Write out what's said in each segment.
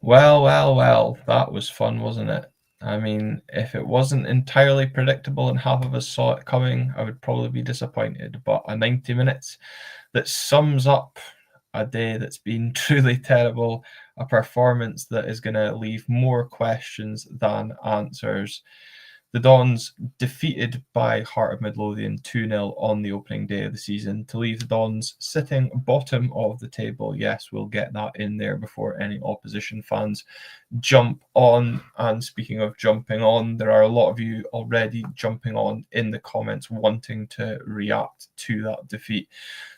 Well, that was fun, wasn't it? I mean, if it wasn't entirely predictable and half of us saw it coming, I would probably be disappointed. But a 90 minutes that sums up a day that's been truly terrible, a performance that is going to leave more questions than answers. The Dons defeated by Heart of Midlothian 2-0 on the opening day of the season to leave the Dons sitting bottom of the table. Yes, we'll get that in there before any opposition fans jump on. And speaking of jumping on, there are a lot of you already jumping on in the comments wanting to react to that defeat.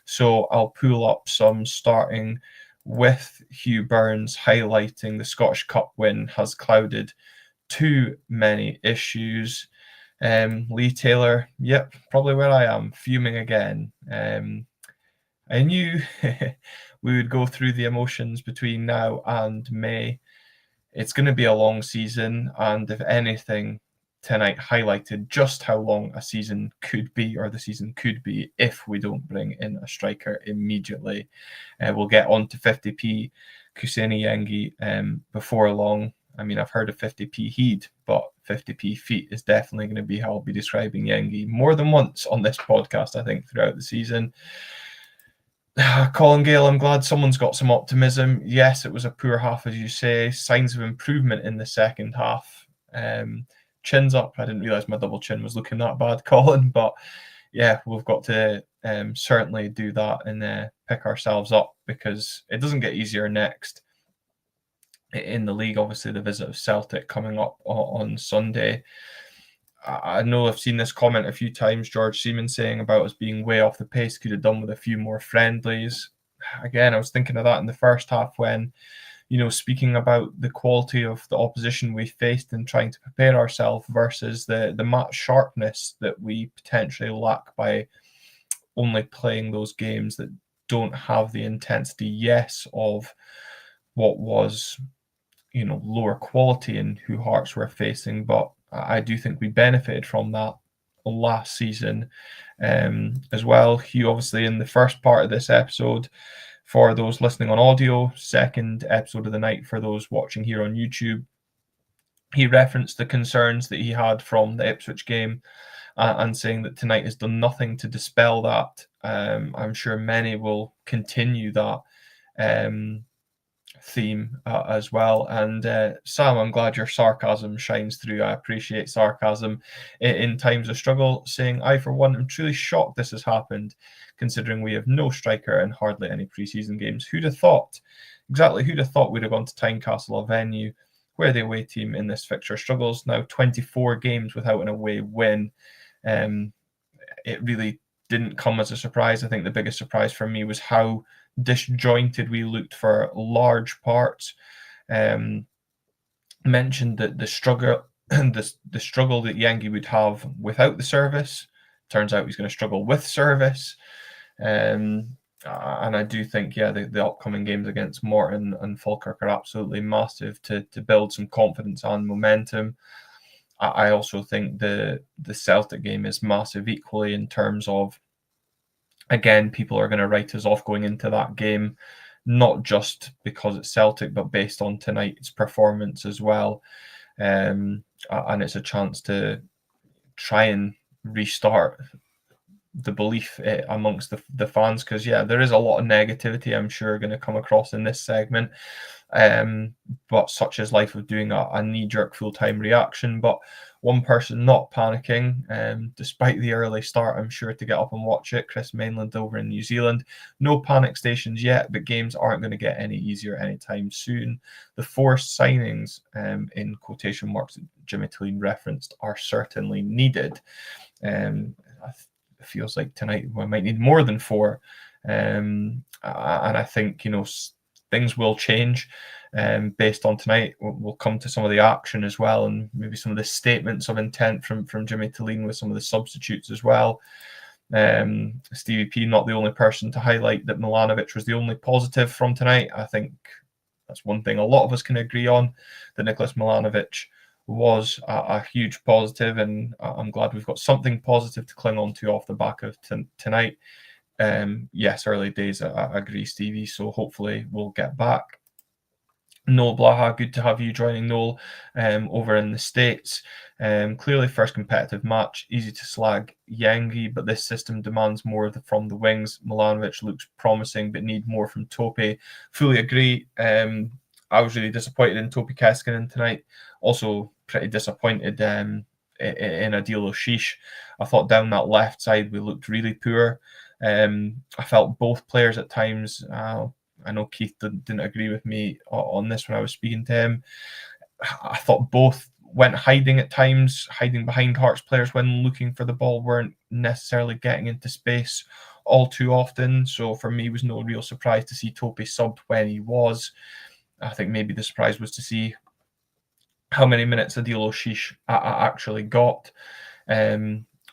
So I'll pull up some, starting with Hugh Burns highlighting the Scottish Cup win has clouded too many issues. Lee Taylor, yep, probably where I am, fuming again. I knew we would go through the emotions between now and May. It's going to be a long season, and if anything, tonight highlighted just how long a season could be, or the season could be, if we don't bring in a striker immediately. We'll get on to 50p Kuseni Yengi before long. I mean, I've heard of 50p heed, but 50p feet is definitely going to be how I'll be describing Yengi more than once on this podcast, I think, throughout the season. Colin Gale, I'm glad someone's got some optimism. Yes, it was a poor half, as you say. Signs of improvement in the second half. Chin's up. I didn't realise my double chin was looking that bad, Colin. But yeah, we've got to certainly do that and pick ourselves up, because it doesn't get easier next in the league. Obviously, the visit of Celtic coming up on Sunday. I know I've seen this comment a few times, George Seaman saying about us being way off the pace, could have done with a few more friendlies. Again, I was thinking of that in the first half when, speaking about the quality of the opposition we faced and trying to prepare ourselves versus the match sharpness that we potentially lack by only playing those games that don't have the intensity, yes, of what was, lower quality in who Hearts were facing, but I do think we benefited from that last season as well. Hugh, obviously, in the first part of this episode, for those listening on audio, second episode of the night for those watching here on YouTube, he referenced the concerns that he had from the Ipswich game and saying that tonight has done nothing to dispel that. I'm sure many will continue that theme as well. And Sam, I'm glad your sarcasm shines through. I appreciate sarcasm in times of struggle, saying, I for one am truly shocked this has happened, considering we have no striker and hardly any pre-season games. Who'd have thought? Exactly, who'd have thought we'd have gone to Tynecastle, a venue where the away team in this fixture struggles. Now 24 games without an away win. It really didn't come as a surprise. I think the biggest surprise for me was how disjointed we looked for large parts. Mentioned that the struggle the struggle that Yengi would have without the service. Turns out he's going to struggle with service. And I do think, the upcoming games against Morton and Falkirk are absolutely massive to build some confidence and momentum. I also think the Celtic game is massive equally, in terms of, again, people are going to write us off going into that game, not just because it's Celtic, but based on tonight's performance as well. And it's a chance to try and restart the belief amongst the fans, because there is a lot of negativity, I'm sure, going to come across in this segment, but such is life of doing a knee-jerk full-time reaction. But one person not panicking, despite the early start, I'm sure, to get up and watch it, Chris Mainland over in New Zealand. No panic stations yet, but games aren't going to get any easier anytime soon. The forced signings, in quotation marks, that Jimmy Tulleen referenced, are certainly needed. It feels like tonight we might need more than 4. And I think, things will change based on tonight. We'll come to some of the action as well, and maybe some of the statements of intent from Jimmy Tulleen with some of the substitutes as well. Stevie P, not the only person to highlight that Milanovic was the only positive from tonight. I think that's one thing a lot of us can agree on, that Nicholas Milanovic was a huge positive, and I'm glad we've got something positive to cling on to off the back of tonight. Yes, early days, I agree, Stevie, so hopefully we'll get back. Noel Blaha, good to have you joining Noel over in the States. Clearly, first competitive match, easy to slag Yangi, but this system demands more from the wings. Milanovic looks promising, but need more from Tope. Fully agree. I was really disappointed in Tope Keskinen tonight. Also, pretty disappointed in Adil Oshish. I thought down that left side we looked really poor. I felt both players at times. I know Keith didn't agree with me on this when I was speaking to him. I thought both went hiding at times, hiding behind Hearts players when looking for the ball, weren't necessarily getting into space all too often. So for me, it was no real surprise to see Tope subbed when he was. I think maybe the surprise was to see how many minutes Adil Oshish actually got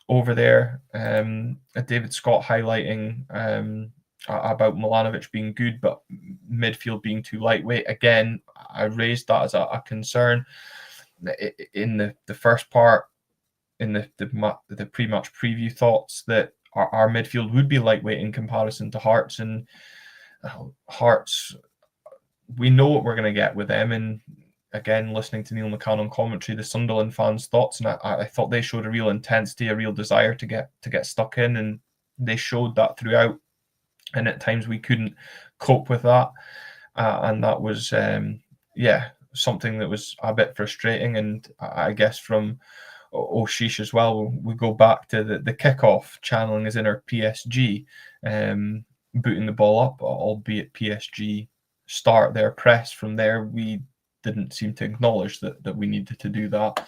over there. David Scott highlighting about Milanovic being good, but midfield being too lightweight. Again, I raised that as a concern in the first part, in the pre-match preview thoughts that our midfield would be lightweight in comparison to Hearts, and Hearts, we know what we're going to get with them. And again, listening to Neil McCann on commentary, the Sunderland fans' thoughts, and I thought they showed a real intensity, a real desire to get stuck in, and they showed that throughout. And at times we couldn't cope with that, and that was something that was a bit frustrating. And I guess from Oshish as well, we go back to the kickoff, channeling his inner PSG, booting the ball up, albeit PSG start their press from there. We didn't seem to acknowledge that we needed to do that.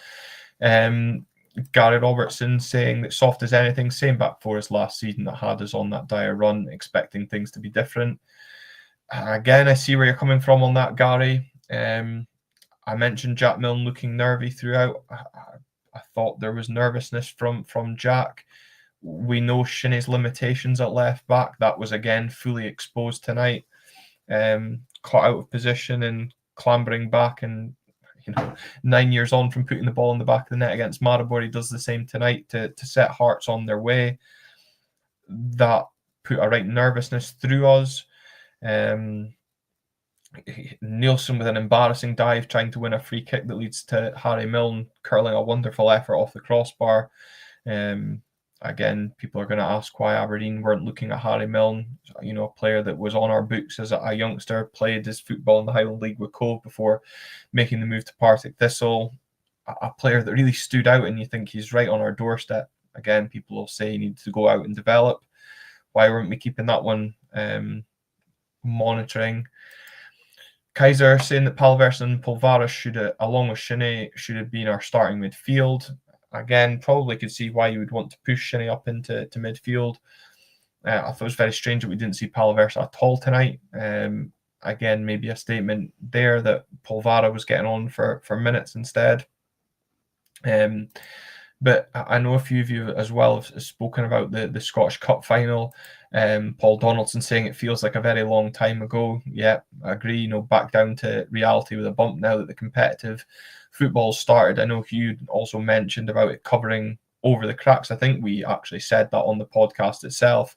Gary Robertson saying that soft as anything, same back four as last season that had us on that dire run, expecting things to be different. Again, I see where you're coming from on that, Gary. I mentioned Jack Milne looking nervy throughout. I thought there was nervousness from Jack. We know Shinnie's limitations at left back. That was again fully exposed tonight. Caught out of position and clambering back, and 9 years on from putting the ball in the back of the net against Maribor, he does the same tonight to set Hearts on their way. That put a right nervousness through us. Nielsen with an embarrassing dive trying to win a free kick that leads to Harry Milne curling a wonderful effort off the crossbar. Again, people are going to ask why Aberdeen weren't looking at Harry Milne, a player that was on our books as a youngster, played his football in the Highland League with Cove before making the move to Partick Thistle. A player that really stood out, and you think he's right on our doorstep. Again, people will say he needs to go out and develop. Why weren't we keeping that one monitoring? Kaiser saying that Palverson and Polvaras along with Shinnie, should have been our starting midfield. Again, probably could see why you would want to push Shinnie up into midfield. I thought it was very strange that we didn't see Palversa at all tonight. Again, maybe a statement there that Polvara was getting on for minutes instead. But I know a few of you as well have spoken about the Scottish Cup final. Paul Donaldson saying it feels like a very long time ago. Yeah, I agree. Back down to reality with a bump now that the competitive football started. I know Hugh also mentioned about it covering over the cracks. I think we actually said that on the podcast itself.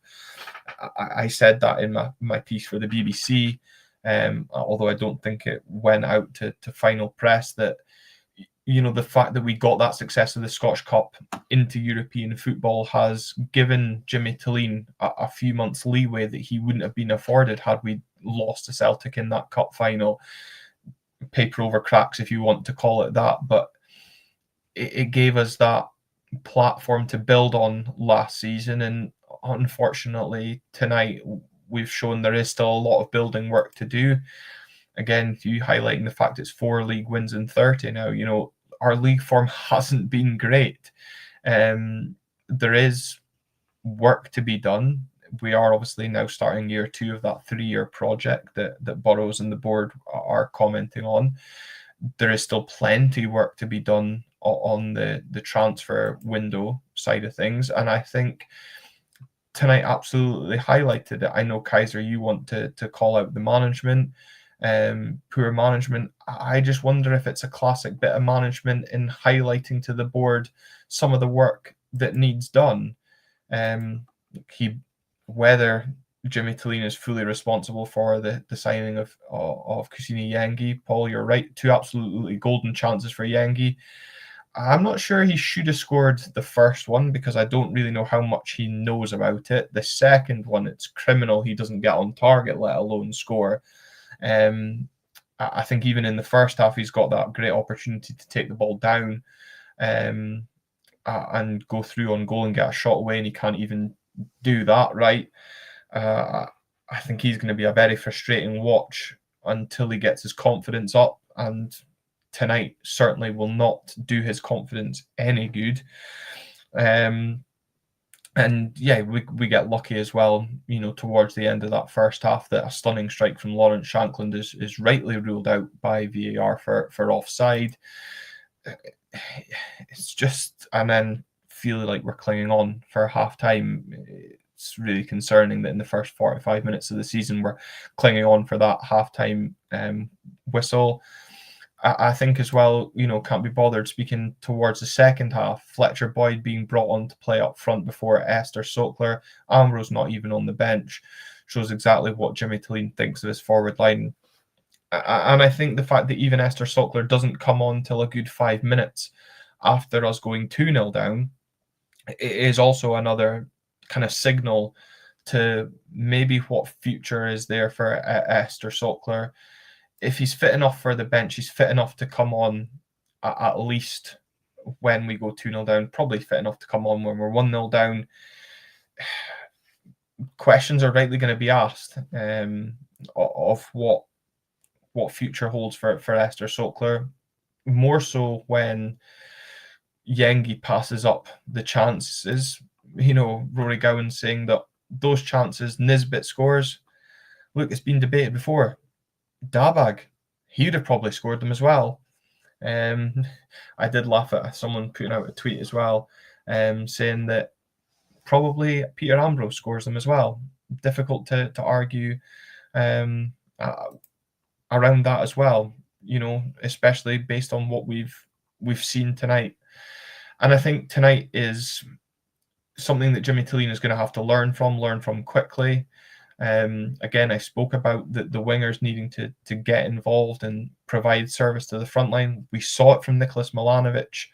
I said that in my piece for the BBC, although I don't think it went out to final press, that the fact that we got that success of the Scottish Cup into European football has given Jimmy Tilleen a few months leeway that he wouldn't have been afforded had we lost to Celtic in that cup final. Paper over cracks, if you want to call it that, but it gave us that platform to build on last season. And unfortunately, tonight we've shown there is still a lot of building work to do. Again, you highlighting the fact it's 4 league wins in 30 now. Our league form hasn't been great. There is work to be done. We are obviously now starting year 2 of that 3-year project that Burrows and the board are commenting on. There is still plenty of work to be done on the transfer window side of things. And I think tonight absolutely highlighted it. I know, Kaiser, you want to call out the management. Poor management. I just wonder if it's a classic bit of management in highlighting to the board some of the work that needs done. Whether Jimmy Talina is fully responsible for the signing of Kusini Yengi. Paul, you're right. 2 absolutely golden chances for Yengi. I'm not sure he should have scored the first one because I don't really know how much he knows about it. The second one, it's criminal. He doesn't get on target, let alone score. I think even in the first half, he's got that great opportunity to take the ball down and go through on goal and get a shot away, and he can't even do that right. I think he's going to be a very frustrating watch until he gets his confidence up, and tonight certainly will not do his confidence any good. And yeah, we get lucky as well, towards the end of that first half, that a stunning strike from Lawrence Shankland is rightly ruled out by VAR for offside. It's just, and then feel like we're clinging on for half time. It's really concerning that in the first 45 minutes of the season, we're clinging on for that halftime whistle. I think as well, can't be bothered speaking towards the second half. Fletcher Boyd being brought on to play up front before Esther Sokler. Ambrose not even on the bench shows exactly what Jimmy Talin thinks of his forward line. And I think the fact that even Esther Sokler doesn't come on till a good 5 minutes after us going 2-0 down is also another kind of signal to maybe what future is there for Esther Sokler. If he's fit enough for the bench, he's fit enough to come on at least when we go 2-0 down, probably fit enough to come on when we're 1-0 down. Questions are rightly going to be asked of what future holds for Esther Sokler, more so when Yengi passes up the chances. Rory Gowan saying that those chances Nisbet scores. Look, it's been debated before. Dabag, he'd have probably scored them as well. I did laugh at someone putting out a tweet as well, saying that probably Peter Ambrose scores them as well. Difficult to argue around that as well, especially based on what we've seen tonight. And I think tonight is something that Jimmy Talina is going to have to learn from quickly. Again, I spoke about the wingers needing to get involved and provide service to the front line. We saw it from Nicholas Milanovic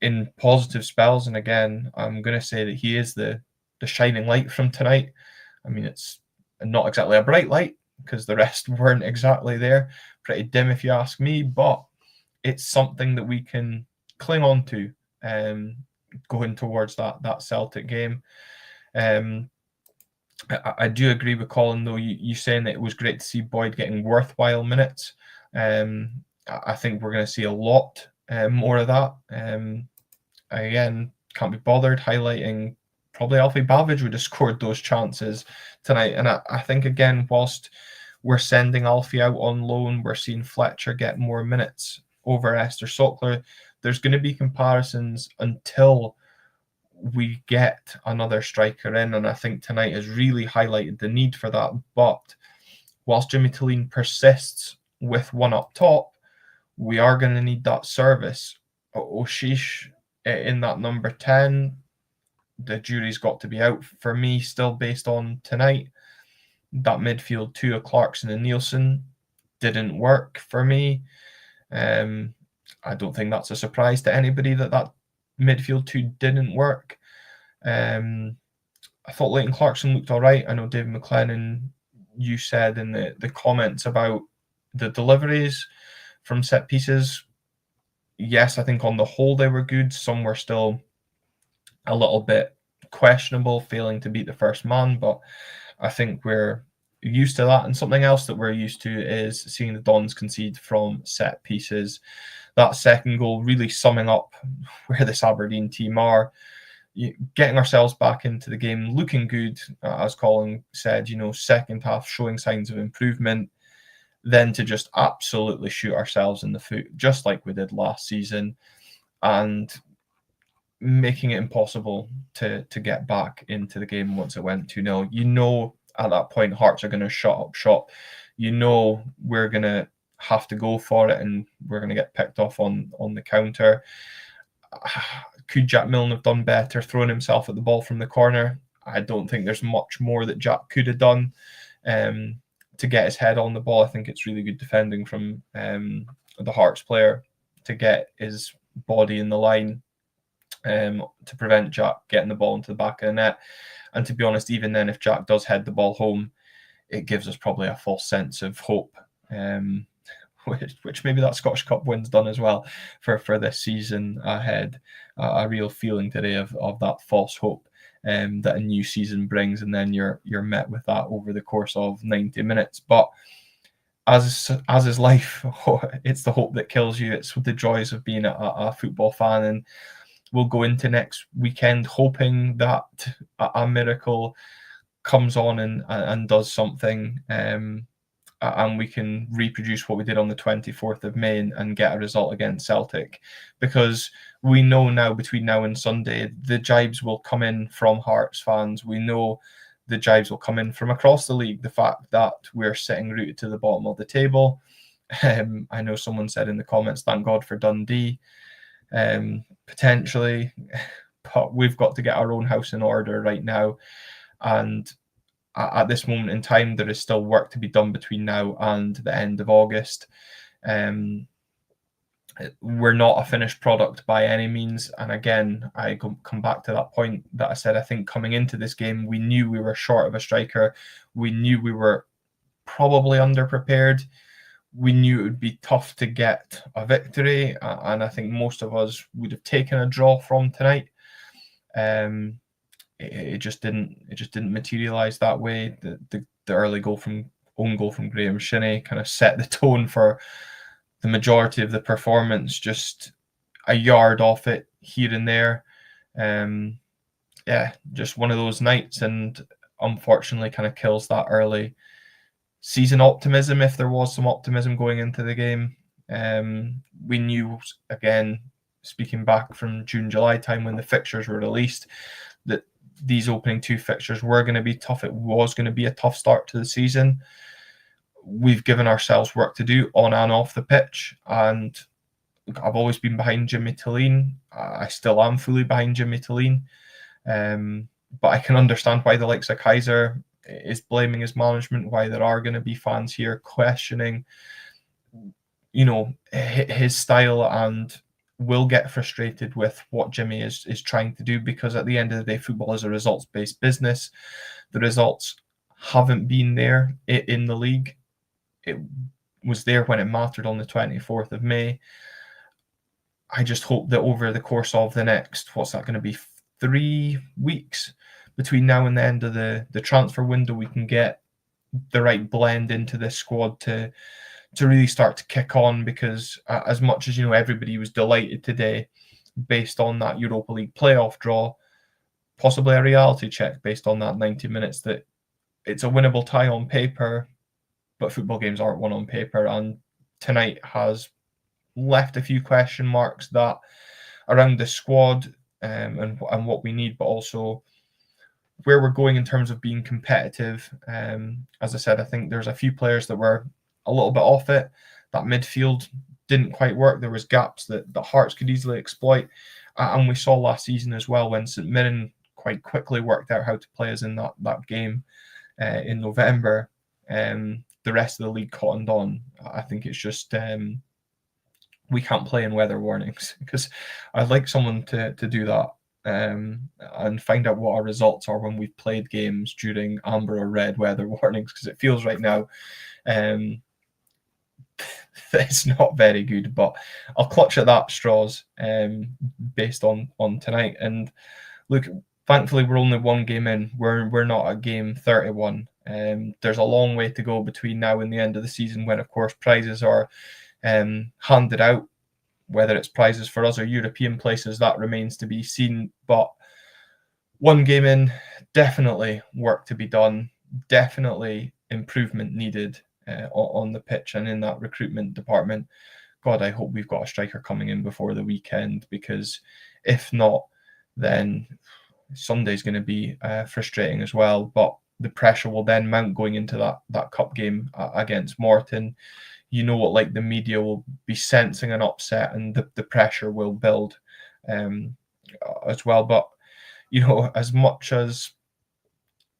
in positive spells, and again, I'm going to say that he is the shining light from tonight. I mean, it's not exactly a bright light because the rest weren't exactly there. Pretty dim, if you ask me, but it's something that we can cling on to going towards that Celtic game. I do agree with Colin, though, you saying that it was great to see Boyd getting worthwhile minutes. I think we're going to see a lot more of that. Again, can't be bothered highlighting probably Alfie Bavidge would have scored those chances tonight. And I think, again, whilst we're sending Alfie out on loan, we're seeing Fletcher get more minutes over Esther Sokler. There's going to be comparisons until we get another striker in, and I think tonight has really highlighted the need for that. But whilst Jimmy Talin persists with one up top, we are going to need that service. Oshish in that number 10, the jury's got to be out for me still based on tonight. That midfield two of Clarkson and Nielsen didn't work for me. I don't think that's a surprise to anybody that midfield two didn't work. I thought Leighton Clarkson looked all right. I know David McLennan, you said in the comments about the deliveries from set pieces. Yes, I think on the whole they were good. Some were still a little bit questionable, failing to beat the first man, but I think we're used to that. And something else that we're used to is seeing the Dons concede from set pieces. That second goal really summing up where this Aberdeen team are, getting ourselves back into the game, looking good, as Colin said, second half showing signs of improvement, then to just absolutely shoot ourselves in the foot, just like we did last season, and making it impossible to get back into the game once it went 2-0. At that point, Hearts are going to shut up shop. We're going to have to go for it, and we're going to get picked off on the counter. Could Jack Milne have done better throwing himself at the ball from the corner? I don't think there's much more that Jack could have done to get his head on the ball. I think it's really good defending from the Hearts player to get his body in the line to prevent Jack getting the ball into the back of the net. And to be honest, even then, if Jack does head the ball home, it gives us probably a false sense of hope, which maybe that Scottish Cup win's done as well for this season ahead. A real feeling today of that false hope that a new season brings, and then you're met with that over the course of 90 minutes. But as is life, it's the hope that kills you. It's the joys of being a football fan, and we'll go into next weekend hoping that a miracle comes on and does something, and we can reproduce what we did on the 24th of May and get a result against Celtic, because we know now between now and Sunday the jibes will come in from Hearts fans. We know the jibes will come in from across the league. The fact that we're sitting rooted to the bottom of the table. I know someone said in the comments, thank God for Dundee. Potentially, but we've got to get our own house in order right now, and at this moment in time there is still work to be done between now and the end of August. We're not a finished product by any means, and again I come back to that point that I said. I think coming into this game we knew we were short of a striker, we knew we were probably underprepared, we knew it would be tough to get a victory, and I think most of us would have taken a draw from tonight. It just didn't materialise that way. The early own goal from Graham Shinnie kind of set the tone for the majority of the performance. Just a yard off it here and there. Just one of those nights, and unfortunately kind of kills that early season optimism, if there was some optimism going into the game. We knew, again, speaking back from June, July time when the fixtures were released, that these opening two fixtures were going to be tough. It was going to be a tough start to the season. We've given ourselves work to do on and off the pitch, and I've always been behind Jimmy Tilleen. I still am fully behind Jimmy Tilleen, but I can understand why the likes of Kaiser is blaming his management, why there are going to be fans here questioning, his style, and will get frustrated with what Jimmy is trying to do, because at the end of the day, football is a results-based business. The results haven't been there in the league. It was there when it mattered on the 24th of May. I just hope that over the course of the next, what's that going to be, 3 weeks between now and the end of the transfer window, we can get the right blend into this squad to really start to kick on. Because as much as everybody was delighted today based on that Europa League playoff draw, possibly a reality check based on that 90 minutes, that it's a winnable tie on paper, but football games aren't won on paper, and tonight has left a few question marks that around the squad and what we need, but also where we're going in terms of being competitive. As I said, I think there's a few players that were a little bit off it. That midfield didn't quite work. There was gaps that the Hearts could easily exploit, and we saw last season as well when St Mirren quite quickly worked out how to play us in that game in November. The rest of the league cottoned on. I think it's just we can't play in weather warnings, because I'd like someone to do that and find out what our results are when we've played games during amber or red weather warnings, because it feels right now it's not very good. But I'll clutch at that straws based on tonight. And look, thankfully we're only one game in. We're not at game 31. There's a long way to go between now and the end of the season, when of course prizes are handed out. Whether it's prizes for us or European places, that remains to be seen. But one game in, definitely work to be done, definitely improvement needed on the pitch and in that recruitment department. God, I hope we've got a striker coming in before the weekend, because if not, then Sunday's going to be frustrating as well. But the pressure will then mount going into that cup game against Morton. What the media will be sensing an upset, and the pressure will build as well. But as much as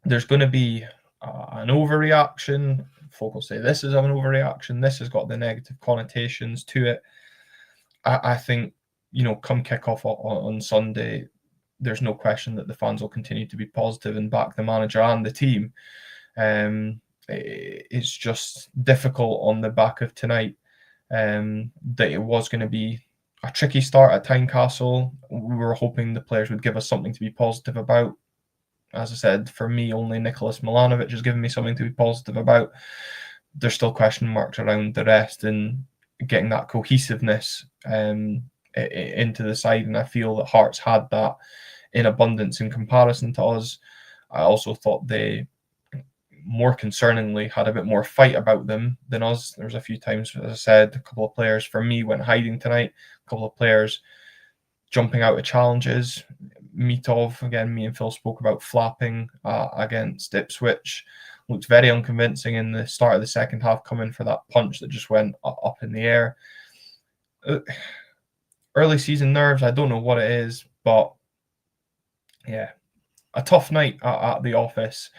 there's going to be an overreaction. Folk will say this is an overreaction. This has got the negative connotations to it. I think, come kickoff on Sunday, there's no question that the fans will continue to be positive and back the manager and the team. It's just difficult on the back of tonight, that it was going to be a tricky start at Tynecastle. We were hoping the players would give us something to be positive about. As I said, for me, only Nicholas Milanovic has given me something to be positive about. There's still question marks around the rest and getting that cohesiveness into the side, and I feel that Hearts had that in abundance in comparison to us. I also thought they, more concerningly, had a bit more fight about them than us. There was a few times, as I said, a couple of players for me went hiding tonight. A couple of players jumping out of challenges. Mitov, again, me and Phil spoke about flapping against Ipswich. Looked very unconvincing in the start of the second half, coming for that punch that just went up in the air. Early season nerves, I don't know what it is, but yeah, a tough night at the office.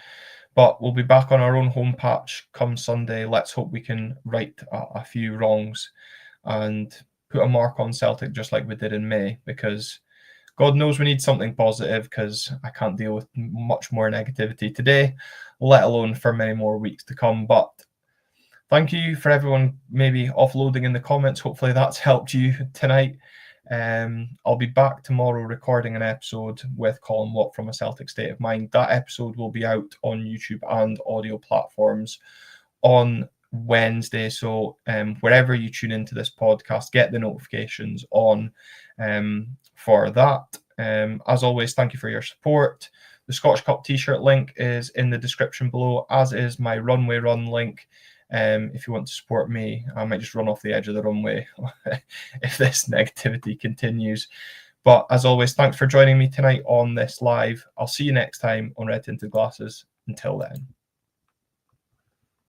But we'll be back on our own home patch come Sunday. Let's hope we can right a few wrongs and put a mark on Celtic just like we did in May, because God knows we need something positive, because I can't deal with much more negativity today, let alone for many more weeks to come. But thank you for everyone maybe offloading in the comments. Hopefully that's helped you tonight. I'll be back tomorrow recording an episode with Colin Watt from A Celtic State of Mind. That episode will be out on YouTube and audio platforms on Wednesday. So wherever you tune into this podcast, get the notifications on for that. As always, thank you for your support. The Scottish Cup t-shirt link is in the description below, as is my Runway Run link. If you want to support me, I might just run off the edge of the runway if this negativity continues. But as always, thanks for joining me tonight on this live. I'll see you next time on Red Tinted Glasses. Until then.